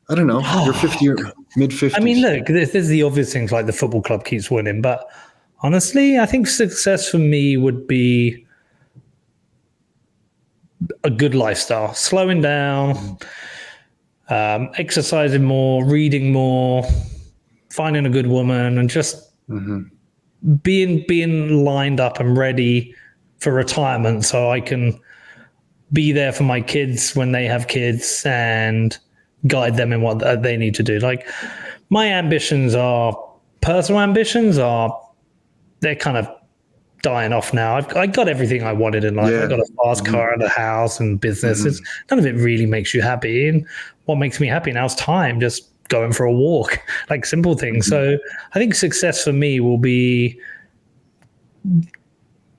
I don't know. You're 50 or mid-50s. I mean, look, there's the obvious things like the football club keeps winning. But honestly, I think success for me would be a good lifestyle, slowing down, exercising more, reading more, finding a good woman, and just being lined up and ready for retirement so I can be there for my kids when they have kids and guide them in what they need to do. Like my personal ambitions they're kind of dying off now. I got everything I wanted in life. I got a fast car and a house and business. None of it really makes you happy. And what makes me happy now is time, just going for a walk, like simple things. So I think success for me will be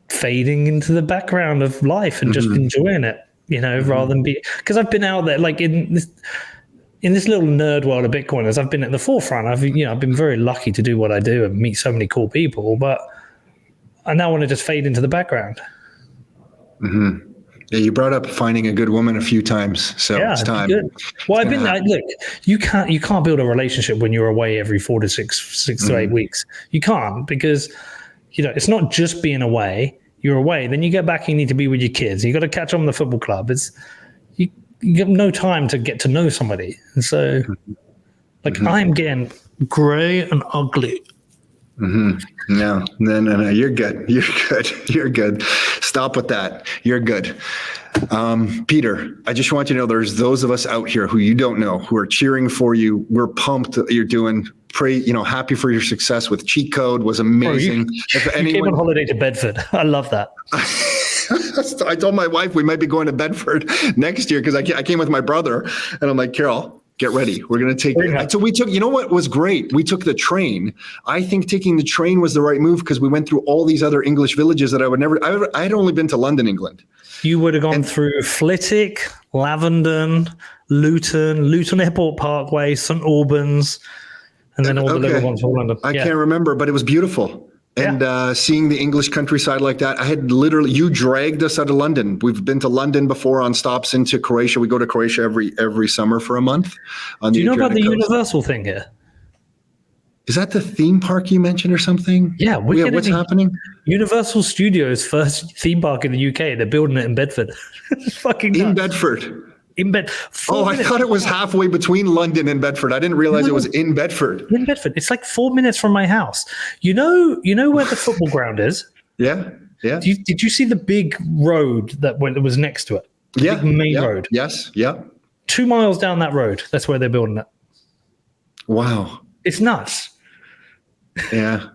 fading into the background of life and just enjoying it, rather than because I've been out there like in this little nerd world of Bitcoiners, I've been at the forefront. I've been very lucky to do what I do and meet so many cool people, but I now want to just fade into the background. Yeah, you brought up finding a good woman a few times, so it's time. Good. Well, I've been look. You can't build a relationship when you're away every 4 to 6 to 8 weeks. You can't because it's not just being away. You're away, then you get back. You need to be with your kids. You got to catch on the football club. You have no time to get to know somebody, and so I'm getting grey and ugly. No, you're good. Stop with that. You're good. Peter, I just want you to know there's those of us out here who you don't know who are cheering for you. We're pumped that you're doing. Pray, happy for your success with Cheat Code was amazing. You came on holiday to Bedford. I love that. I told my wife we might be going to Bedford next year because I came with my brother and I'm like, Carol, get ready. We're going to take it. So we took, what was great? We took the train. I think taking the train was the right move because we went through all these other English villages that I had only been to London, England. You would have gone through Flitwick, Lavendon, Luton Airport Parkway, St. Albans, and then all the little ones from London. I can't remember, but it was beautiful. And seeing the English countryside like that, you dragged us out of London. We've been to London before on stops into Croatia. We go to Croatia every summer for a month. Do you know about the Universal thing here? Is that the theme park you mentioned or something? Yeah. What's happening? Universal Studios' first theme park in the UK. They're building it in Bedford. It's fucking nuts. In Bedford. I thought it was halfway between London and Bedford. I didn't realize it was in Bedford. In Bedford. It's like 4 minutes from my house. You know where the football ground is? Yeah. Did you see the big road that was next to it? The big main road. Yes. Yeah. 2 miles down that road. That's where they're building it. Wow. It's nuts. Yeah.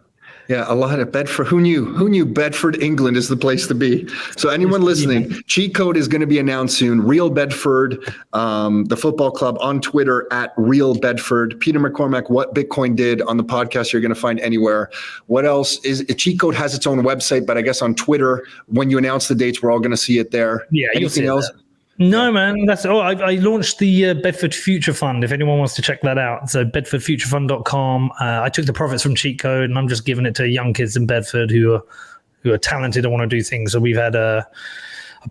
Yeah, a lot of Bedford. Who knew Bedford, England is the place to be? So anyone listening, Cheat Code is going to be announced soon. Real Bedford, the football club on Twitter at Real Bedford. Peter McCormack, What Bitcoin Did on the podcast you're going to find anywhere. What else is Cheat Code has its own website, but I guess on Twitter, when you announce the dates, we're all going to see it there. Yeah, Anything else? No, man. That's I launched the Bedford Future Fund. If anyone wants to check that out, so bedfordfuturefund.com. I took the profits from Cheat Code, and I'm just giving it to young kids in Bedford who are talented and want to do things. So we've had a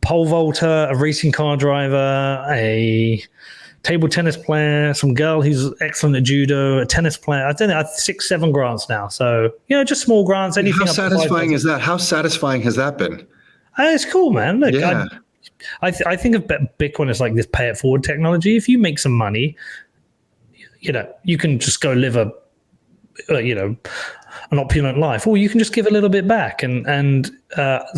pole vaulter, a racing car driver, a table tennis player, some girl who's excellent at judo, a tennis player. I don't know, 6-7 grants now. So just small grants. Anything. How satisfying is that? How satisfying has that been? It's cool, man. Look, yeah. I think of Bitcoin as like this pay it forward technology. If you make some money, you can just go live an opulent life, or you can just give a little bit back. And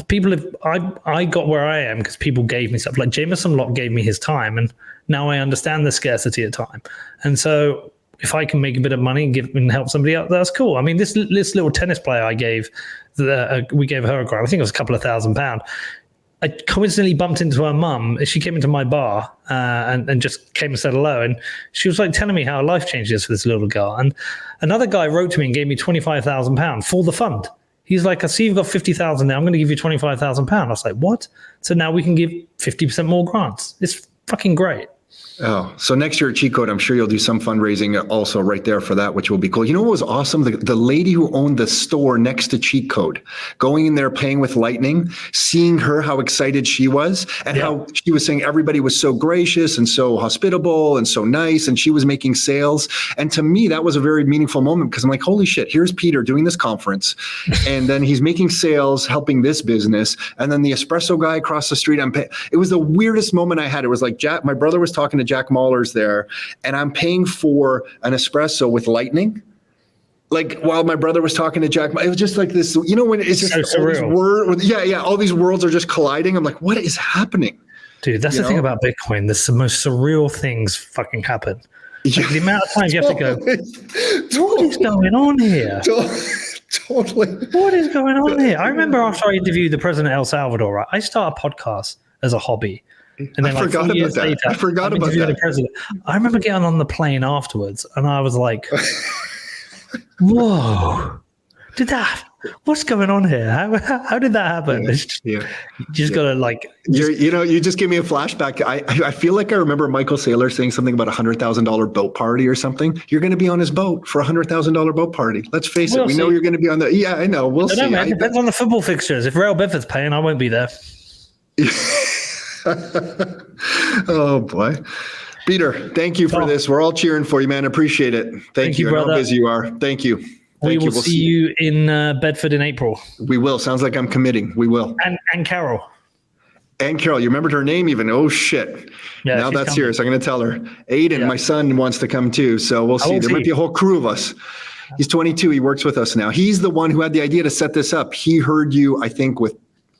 people I got where I am because people gave me stuff. Like Jameson Locke gave me his time, and now I understand the scarcity of time. And so if I can make a bit of money and help somebody out, that's cool. I mean, this little tennis player we gave her a grant. I think it was a couple of £1,000. I coincidentally bumped into her mum. She came into my bar and just came and said hello. And she was like telling me how life changes for this little girl. And another guy wrote to me and gave me £25,000 for the fund. He's like, I see you've got 50,000 now. I'm going to give you £25,000. I was like, what? So now we can give 50% more grants. It's fucking great. Oh, so next year at Cheat Code, I'm sure you'll do some fundraising also right there for that, which will be cool. You know what was awesome? The lady who owned the store next to Cheat Code, going in there, paying with Lightning, seeing her, how excited she was, and how she was saying everybody was so gracious and so hospitable and so nice, and she was making sales. And to me, that was a very meaningful moment because I'm like, holy shit, here's Peter doing this conference, and then he's making sales, helping this business, and then the espresso guy across the street, it was the weirdest moment I had. It was like my brother was talking to Jack Mahler's there, and I'm paying for an espresso with Lightning. Like while my brother was talking to Jack, it was just like this, when it's just so all these all these worlds are just colliding. I'm like, what is happening? Dude, that's the thing about Bitcoin. The most surreal things fucking happen. Like the amount of times you have to go, what is going on here? Totally. What is going on here? I remember after I interviewed the president of El Salvador, right? I started a podcast as a hobby. And then I forgot about that. I forgot about that. The president. I remember getting on the plane afterwards, and I was like, "Whoa, what's going on here? How did that happen?" You just gotta like. You just give me a flashback. I feel like I remember Michael Saylor saying something about $100,000 boat party or something. You're going to be on his boat for $100,000 boat party. Let's face it. We know you're going to be on the. Yeah, I know. We'll see. Man, it depends on the football fixtures. If Real Bedford's paying, I won't be there. Oh boy, Peter, thank you for this. We're all cheering for you, man. Appreciate it. Thank you, brother. I know how busy you are. Thank you. We will see you in Bedford in April. We will. Sounds like I'm committing. We will. And Carol. And Carol, you remembered her name even. Oh shit. Yeah, now that's serious. I'm going to tell her. Aiden, my son, wants to come too. So we'll see. There might be a whole crew of us. He's 22. He works with us now. He's the one who had the idea to set this up. He heard you, I think, with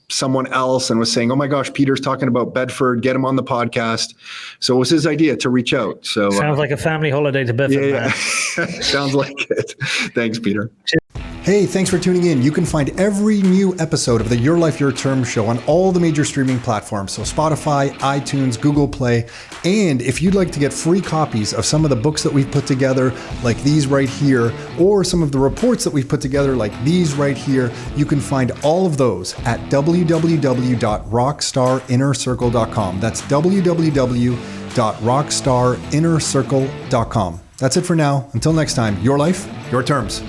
someone else and was saying, oh my gosh, Peter's talking about Bedford, get him on the podcast. So it was his idea to reach out. So sounds like a family holiday to Bedford. Yeah. Sounds like it. Thanks, Peter. Hey, thanks for tuning in. You can find every new episode of the Your Life, Your Term show on all the major streaming platforms. So Spotify, iTunes, Google Play. And if you'd like to get free copies of some of the books that we've put together, like these right here, or some of the reports that we've put together, like these right here, you can find all of those at www.rockstarinnercircle.com. That's www.rockstarinnercircle.com. That's it for now. Until next time, your life, your terms.